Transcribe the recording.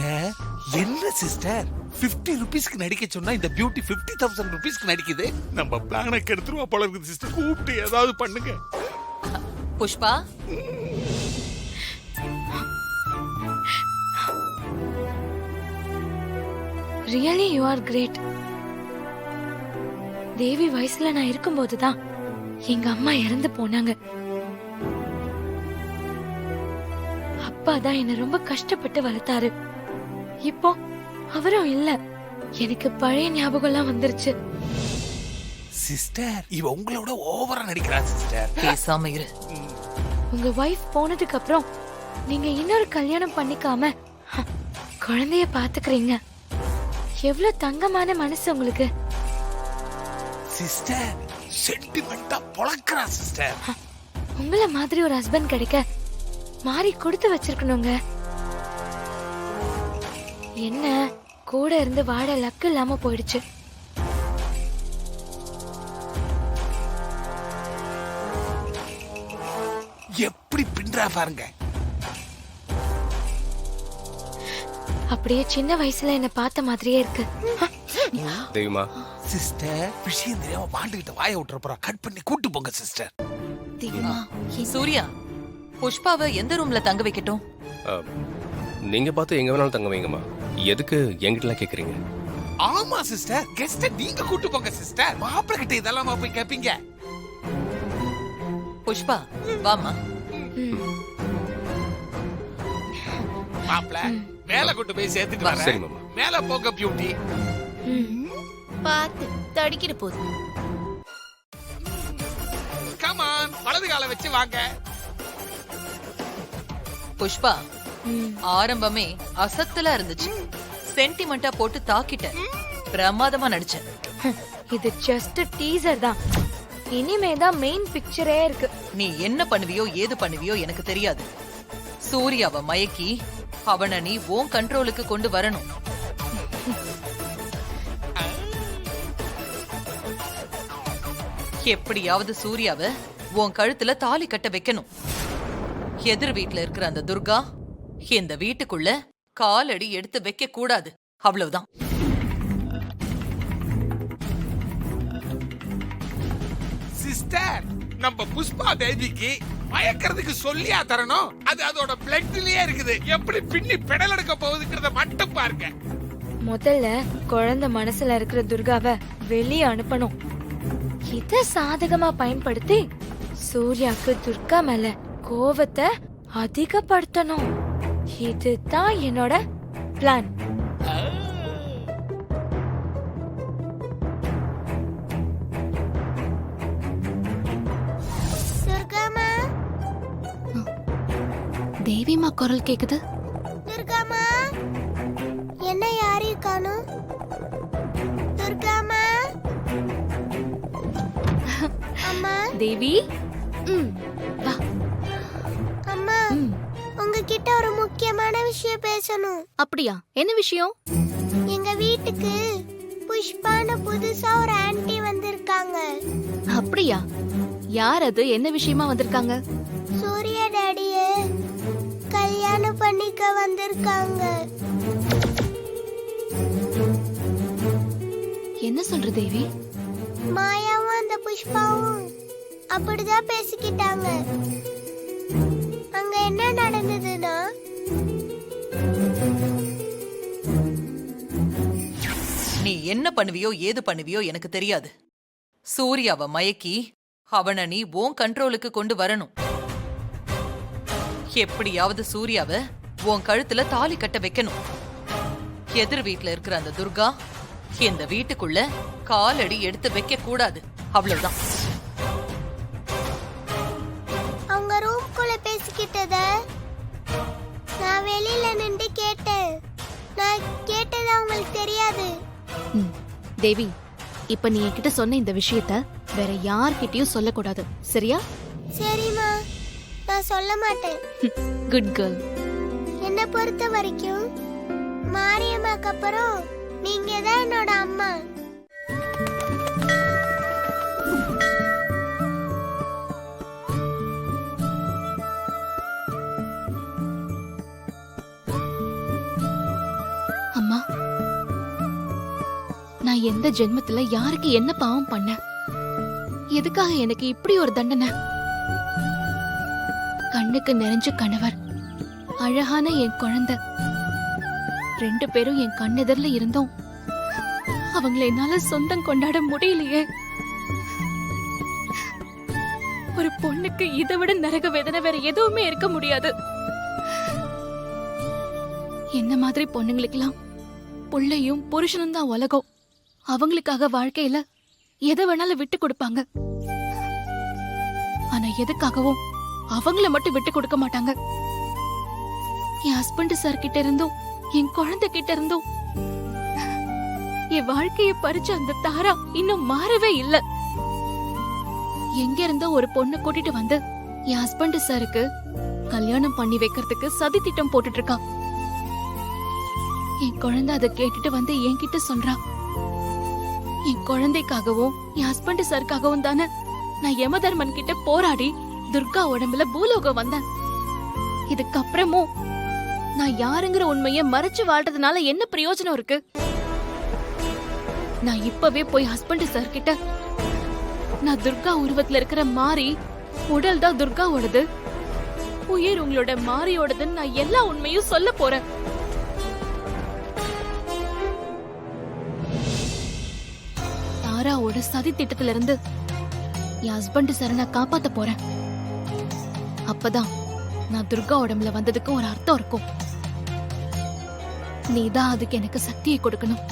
Sister என்ன sister 50 ருபீஸ்க்கு நடிக்க சொன்னா இந்த பியூட்டி 50,000 ருபீஸ்க்கு நடிக்குது. நம்ம பிளான கெடுத்துருவா போல இருக்குது சிஸ்டர். கூப்பிட்டு ஏதாவது பண்ணுங்க. Pushpa, really you are great. Devi வயசுல நான் இருக்கும்போதுதான் எங்க அம்மா இறந்து போனாங்க. அப்பா தான் என்ன ரொம்ப கஷ்டப்பட்டு வளர்த்தாரு. இப்போ அவரும் இல்ல. எனக்கு பழைய ஞாபகம் எல்லாம் வந்துருச்சு. சிஸ்டர் இவ உங்களோட ஓவரா நடிக்கிறா சிஸ்டர். பேசாம இரு. உங்க வைஃப் போனதுக்கு அப்புறம் நீங்க இன்னொரு கல்யாணம் பண்ணிக்காம குழந்தைய பாத்துக்கிறீங்க. எவ்வளவு தங்கமான மனசு உங்களுக்கு. சிஸ்டர் சென்டிமெண்டா பொளக்குறா சிஸ்டர். உங்கள மாதிரி ஒரு ஹஸ்பண்ட் கிடைக்க மாறி கொடுத்து வச்சிருக்கணுங்க. என்ன கூட இருந்து வாழ லக்கு இல்லாம போயிடுச்சு. எப்படி பின்றா பாருங்க. அப்படியே சின்ன வயசுல என்ன பார்த்த மாதிரியே இருக்கு. தேவிமா, சிஸ்டர் விஷயம் தெரியாம பாண்டுகிட்ட வாய விட்டுற போறா. கட் பண்ணி கூட்டு போங்க சிஸ்டர். சூர்யா, புஷ்பாவை எந்த ரூம்ல தங்க வைக்கட்டும்? நீங்க பார்த்து எங்க வேணாலும் தங்க வைங்கம்மா. எதுக்கு என்கிட்டலாம் கேக்குறீங்க? ஆமா சிஸ்டர், கெஸ்ட் நீங்க கூட்டு போங்க சிஸ்டர். மாப்பிள்ளை கிட்ட இதெல்லாம் போய் கேப்பீங்க. புஷ்பா, வாமா. மாப்பிள்ளை மேல கூட்டு போய் சேர்த்துட்டு சரி வரேன். மாமா. மேல போங்க பியூட்டி. பார்த்து தடிக்கிற போது. கம் ஆன், வலது காலை வச்சு வாங்க. புஷ்பா, ஆரம்பமே அசத்தலா இருந்துச்சு. சென்டிமெண்டா போட்டு தாக்கிட்ட. பிரமாதமா நடிச்ச. இது ஜஸ்ட் டீசர் தான். இனிமே தான் மெயின் பிக்சரே இருக்கு. நீ என்ன பண்ணுவியோ ஏது பண்ணுவியோ எனக்கு தெரியாது. சூர்யாவை மயக்கி அவனை நீ உன் கண்ட்ரோலுக்கு கொண்டு வரணும். எப்படியாவது சூர்யாவை உன் கழுத்துல தாலி கட்ட வைக்கணும். எதிர் வீட்டுல இருக்கிற அந்த துர்கா இந்த வீட்டுக்குள்ள காலடி எடுத்து வைக்க கூடாது. அவ்வளவுதான். சிஸ்டர் நம்ம புஷ்பா தேவிக்கு மயக்கிறதுக்கு சொல்லியா தரணும்? அது அதோட பிளட்லயே இருக்குது. எப்படி பின்னி பெடல் எடுக்க போகுதுங்கிறத மட்டும் பாருங்க. முதல்ல குழந்தை மனசுல இருக்கிற துர்காவை வெளியே அனுப்பணும். இத சாதகமா பயன்படுத்தி சூர்யாக்கு துர்கா மேல கோவத்தை அதிகப்படுத்தணும். இதுதான் என்னோட பிளான். துர்காமா, தேவிமா குரல் கேக்குது. துர்காமா, என்ன யாரையும் காணோம்? துர்காமா, அம்மா. தேவி, வா. அம்மா, உங்ககிட்ட ஒரு முக்கியமான விஷயம் பேசணும். அப்படியா? என்ன விஷயம்? எங்க வீட்டுக்கு புஷ்பான புதுசா ஒரு ஆன்ட்டி வந்திருக்காங்க. அப்படியா? யார் அது? என்ன விஷயமா வந்திருக்காங்க? சூர்யா டாடிய கல்யாணம் பண்ணிக்க வந்திருக்காங்க. என்ன சொல்ற தேவி? மாயாவும் அந்த புஷ்பாவும் அப்படிதான் பேசிக்கிட்டாங்க. அங்க என்ன நடந்ததுன்னா, நீ என்ன பண்ணுவியோ ஏது பண்ணுவியோ எனக்கு தெரியாது. சூர்யாவை மயக்கி அவனை நீ உன் கண்ட்ரோலுக்கு கொண்டு வரணும். எப்படியாவது சூர்யாவை உன் கழுத்துல தாலி கட்ட வைக்கணும். எதிர் வீட்டுல இருக்கிற அந்த துர்கா இந்த வீட்டுக்குள்ள காலடி எடுத்து வைக்க கூடாது. அவ்வளவுதான். அவங்க ரூம்குள்ள பேசிக்கிட்டத நான் வெளியில நின்று கேட்டேன். நான் கேட்டது அவங்களுக்கு தெரியாது. தேவி, இப்ப நீ என்கிட்ட சொன்ன இந்த விஷயத்த வேற யார்கிட்டயும் சொல்லக்கூடாது, சரியா? சரிம்மா, நான் சொல்ல மாட்டேன். Good girl. என்னை பொறுத்த வரைக்கும் மாரியம்மாக்கு அப்புறம் நீங்க தான் என்னோட அம்மா. நான் எந்த ஜென்மத்துல யாருக்கு என்ன பாவம் பண்ண? எதுக்காக எனக்கு இப்படி ஒரு தண்டனை? கண்ணுக்கு நிறைஞ்ச கணவர், அழகான என் குழந்தை, 2 பேரும் என் கண்ணெதிரில இருந்தோம். அவங்களை என்னால சொந்தம் கொண்டாட முடியலையே. ஒரு பொண்ணுக்கு இதை விட நரக வேதனை வேற எதுவுமே இருக்க முடியாது. என்ன மாதிரி பொண்ணுங்களுக்கெல்லாம் புள்ளையும் புருஷனும் தான் உலகம். அவங்களுக்காக வாழ்க்கையில எதை வேணாலும் விட்டு கொடுப்பாங்க. ஆனா எதுக்காகவும் அவங்கள மட்டும் விட்டு கொடுக்க மாட்டாங்க. என் ஹஸ்பண்ட் சார் கிட்ட இருந்தும் என் குழந்தை கிட்ட இருந்தும் என் வாழ்க்கையை பறிச்ச அந்த தாரா இன்னும் மாறவே இல்ல. எங்க இருந்தோ ஒரு பொண்ணு கூட்டிட்டு வந்து என் ஹஸ்பண்ட் சாருக்கு கல்யாணம் பண்ணி வைக்கிறதுக்கு சதி திட்டம் போட்டுட்டு இருக்கா. என் குழந்தை அதை கேட்டுட்டு வந்து என்கிட்ட சொல்றா, என் குழந்தைக்காகவும் என் ஹஸ்பண்ட் சாருக்காகவும் தானே நான் யமதர்மன் கிட்ட போராடி துர்கா உடம்புல பூலோகம் வந்தேன். இதுக்கப்புறமும் நான் யாருங்கிற உண்மையை மறைச்சு வாழ்றதுனால என்ன பிரயோஜனம் இருக்கு? நான் இப்பவே போய் ஹஸ்பண்ட் சார் கிட்ட, நான் துர்கா உருவத்துல இருக்கிற மாரி, உடல் தான் துர்காவோடது, உயிர் உங்களோட மாரியோடதுன்னு நான் எல்லா உண்மையும் சொல்ல போறேன். தாராவோட சதி திட்டத்துல இருந்து என் ஹஸ்பண்ட் சார நான் காப்பாத்த போறேன். அப்பதான் நான் துர்கா உடம்புல வந்ததுக்கு ஒரு அர்த்தம் இருக்கும். நீதான் அதுக்கு எனக்கு சக்தியை கொடுக்கணும்.